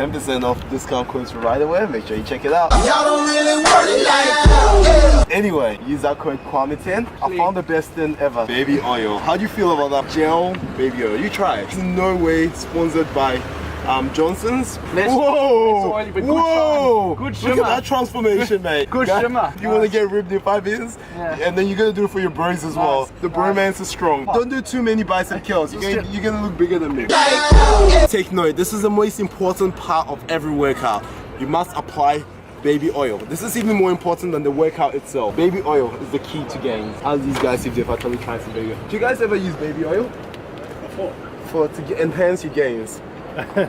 10% off discount codes right away. Make sure you check it out. Y'all don't really want it like that. Anyway, use that code Kwame10. I found the best thing ever. Baby oil. How do you feel about that gel baby oil? You try it. It's in no way sponsored by Johnson's. Whoa! Oily, but whoa! Good shimmer. Look at that transformation, mate. Good shimmer. You want to get ripped in 5 years? Yeah. And then you're going to do it for your bros as well. The bromance is strong. Don't do too many bicep curls. You're going to look bigger than me. Take note, this is the most important part of every workout. You must apply baby oil. This is even more important than the workout itself. Baby oil is the key to gains. As these guys see if they've actually tried some baby oil. Do you guys ever use baby oil? To enhance your gains?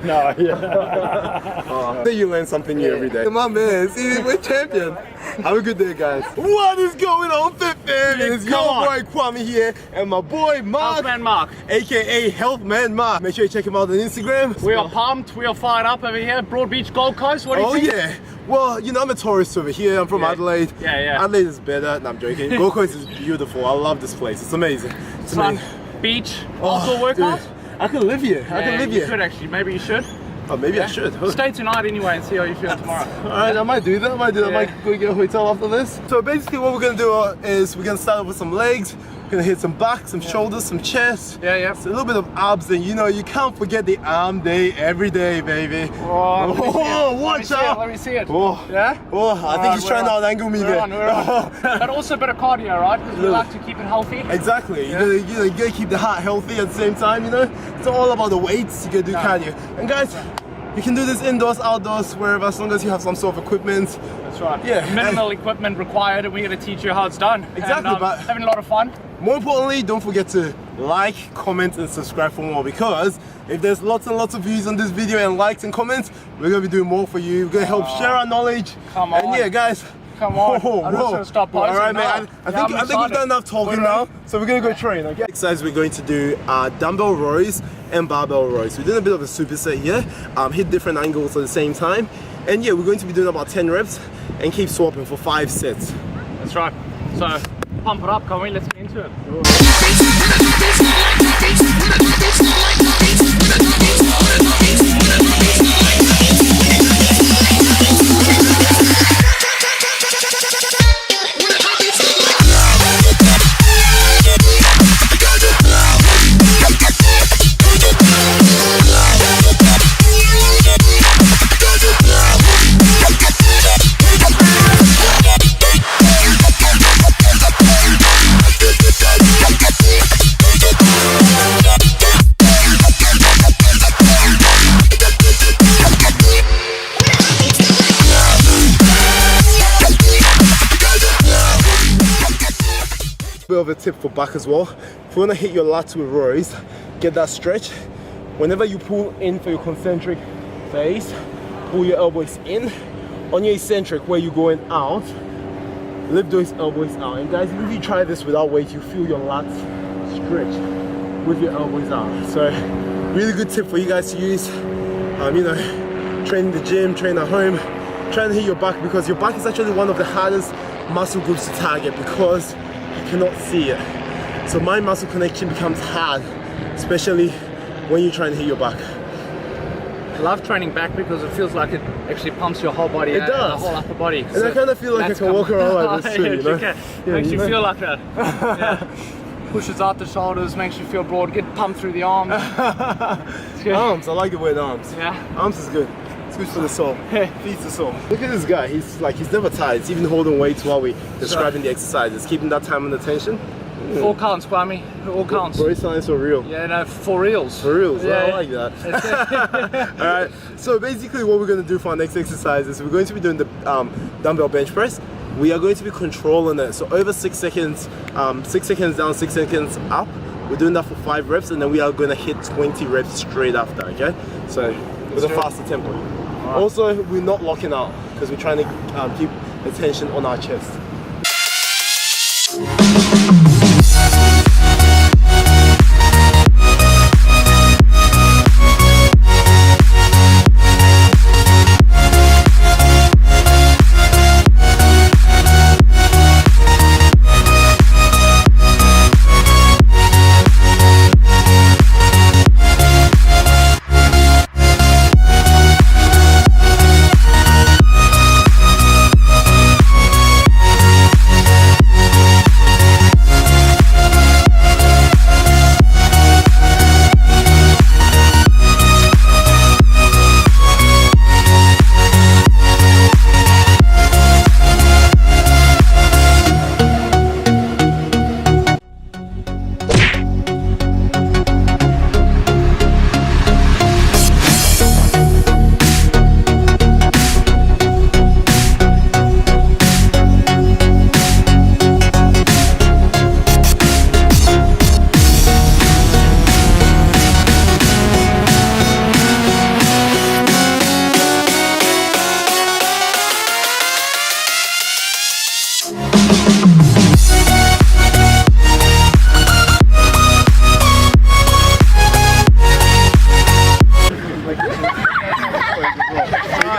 No, yeah. You learn something new every day. Come on, man. See, we're champion. Have a good day, guys. What is going on, Fit Fam? It's your boy Kwame here and my boy Mark. Healthman Mark. AKA Healthman Mark. Make sure you check him out on Instagram. We are pumped. We are fired up over here. Broad Beach, Gold Coast. What do you think? Oh, yeah. Well, you know, I'm a tourist over here. I'm from Adelaide. Yeah. Adelaide is better. No, I'm joking. Gold Coast is beautiful. I love this place. It's amazing. It's amazing. Beach, outdoor workout. Dude, I could live here. I could live here. You could actually. Maybe you should. Oh, maybe I should. Stay tonight anyway and see how you feel tomorrow. Alright, I might do that. I might go get a hotel after this. So basically what we're going to do is we're going to start off with some legs. We're going to hit some back, some shoulders, some chest. Yeah. So a little bit of abs, and you know, you can't forget the arm day every day, baby. Oh, watch out. Let me see it. Oh, yeah? Oh, I think he's trying to out-angle me there. We're on. But also a bit of cardio, right? Because we like to keep it healthy. Exactly. You gotta keep the heart healthy at the same time, you know? It's all about the weights, you gotta do cardio. And guys, you can do this indoors, outdoors, wherever, as long as you have some sort of equipment. That's right. Yeah. Minimal equipment required, and we're going to teach you how it's done. Exactly, and, but having a lot of fun. More importantly, don't forget to like, comment, and subscribe for more, because if there's lots and lots of views on this video and likes and comments, we're going to be doing more for you. We're going to help share our knowledge. Come on. And yeah, guys. Come on. I'm just going to stop posting. Alright, man. I think we've done enough talking now, so we're going to go train, okay? Exercise, we're going to do dumbbell rows and barbell rows. We're doing a bit of a superset here. Hit different angles at the same time. And yeah, we're going to be doing about 10 reps and keep swapping for 5 sets. That's right. So, pump it up, Kwame. Let's get into it. Bit of a tip for back as well. If you want to hit your lats with rows, get that stretch. Whenever you pull in for your concentric phase, pull your elbows in. On your eccentric, where you're going out, lift those elbows out. And guys, if you try this without weight, you feel your lats stretch with your elbows out. So really good tip for you guys to use. You know, train in the gym, train at home, try and hit your back, because your back is actually one of the hardest muscle groups to target, because you cannot see it. So mind muscle connection becomes hard, especially when you try and hit your back. I love training back because it feels like it actually pumps your whole body. It does. The whole upper body. And I kind of feel like I can walk around like this too, you know? Makes you feel like that. Yeah. Pushes out the shoulders, makes you feel broad, get pumped through the arms. Arms, I like the word arms. Yeah. Arms is good. It's good for the soul. Feeds the soul. Look at this guy. He's never tired. He's even holding weights while we're describing the exercises, keeping that time and attention. All counts, Kwame. All counts. Bro, science or real? Yeah, no, for reals. For reals. Yeah, I like that. Alright, so basically what we're going to do for our next exercise is we're going to be doing the dumbbell bench press. We are going to be controlling it. So over 6 seconds, 6 seconds down, 6 seconds up. We're doing that for 5 reps, and then we are going to hit 20 reps straight after, okay? So with a faster tempo. Right. Also, we're not locking out because we're trying to keep the tension on our chest.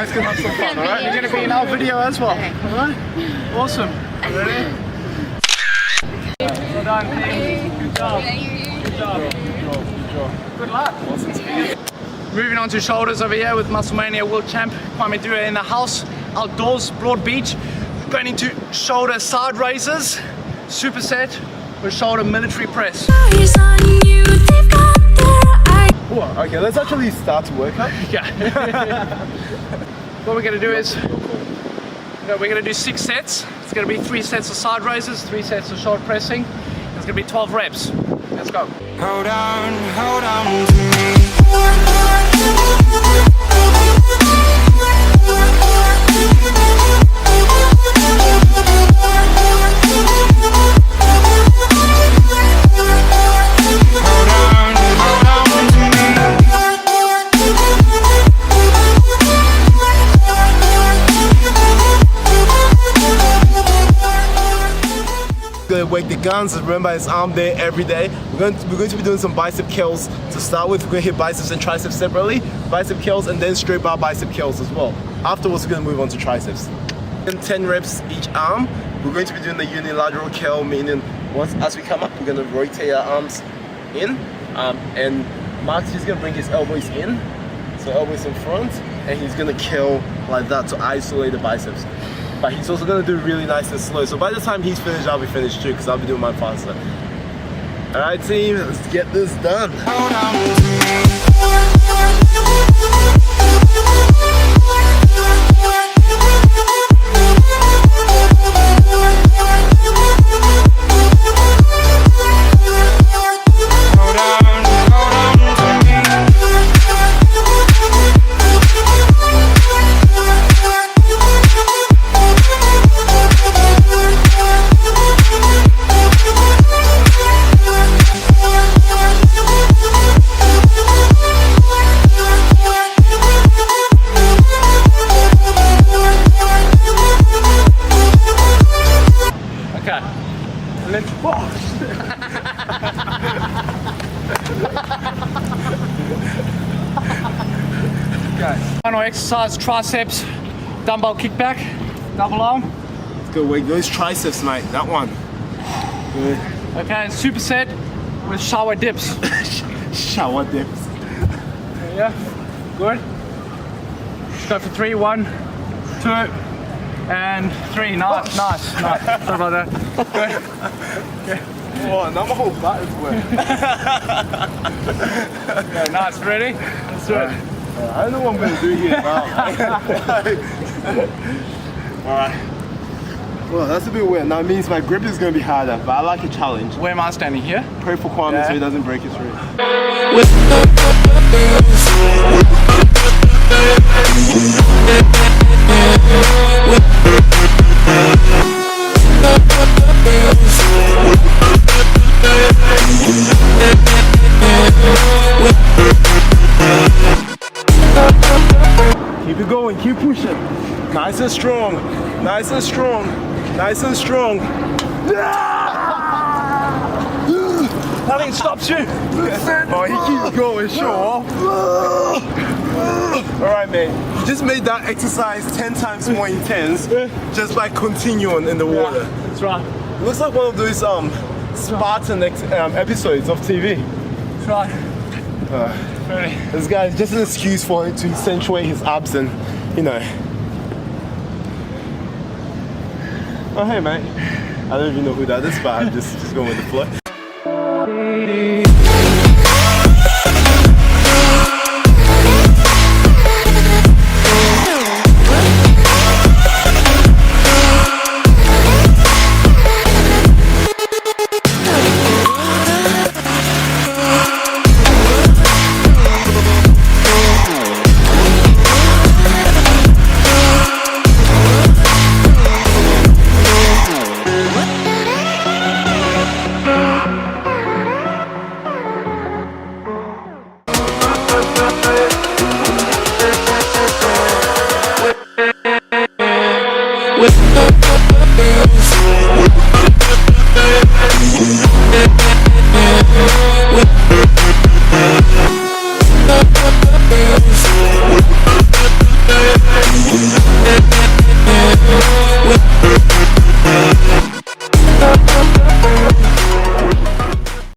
guys can have some fun, alright? You're gonna be in our video as well. Alright? Awesome. Ready? Well done, team. Good job. Good job. Good luck. Awesome speed. Moving on to shoulders over here with Musclemania World Champ Kwame Duah in the house. Outdoors, Broad Beach. Going into shoulder side raises. Superset with shoulder military press. Cool. Okay, let's actually start to work out. Yeah. What we're gonna do is we're gonna do 6 sets. It's gonna be 3 sets of side raises, 3 sets of shoulder pressing. It's gonna be 12 reps. Let's go. Hold on to me. Work the guns. Remember, it's arm day every day. We're going to be doing some bicep curls to start with. We're going to hit biceps and triceps separately, bicep curls, and then straight bar bicep curls as well. Afterwards, we're going to move on to triceps. And 10 reps each arm. We're going to be doing the unilateral curl, meaning once as we come up, we're going to rotate our arms in, and Mark's just going to bring his elbows in, so elbows in front, and he's going to curl like that to isolate the biceps. But he's also gonna do really nice and slow. So by the time he's finished, I'll be finished too, because I'll be doing mine faster. Alright team, let's get this done. Hold on to me. Final exercise, triceps, dumbbell kickback, double arm. Let's go work those triceps, mate. That one. Good. Okay, superset with shower dips. Shower dips. Yeah, good. Let's go for 3, 1, 2, and 3. Nice. Sorry about that. Good. Okay. Oh, now my whole butt is wet. Okay, nice. Ready? Let's do it. I don't know what I'm going to do here now. Alright. Well, that's a bit weird. Now it means my grip is going to be harder, but I like a challenge. Where am I standing here? Pray for Kwame so he doesn't break his rib. Keep it going, keep pushing. Nice and strong, nice and strong, nice and strong. Nothing stops you. Oh, he keeps going, show off. Alright, man. You just made that exercise 10 times more intense just by continuing in the water. That's right. It looks like one of those Spartan episodes of TV. That's right. Ready. This guy is just an excuse for it to accentuate his abs and, you know. Oh, hey, mate. I don't even know who that is, but I'm just going with the flow. We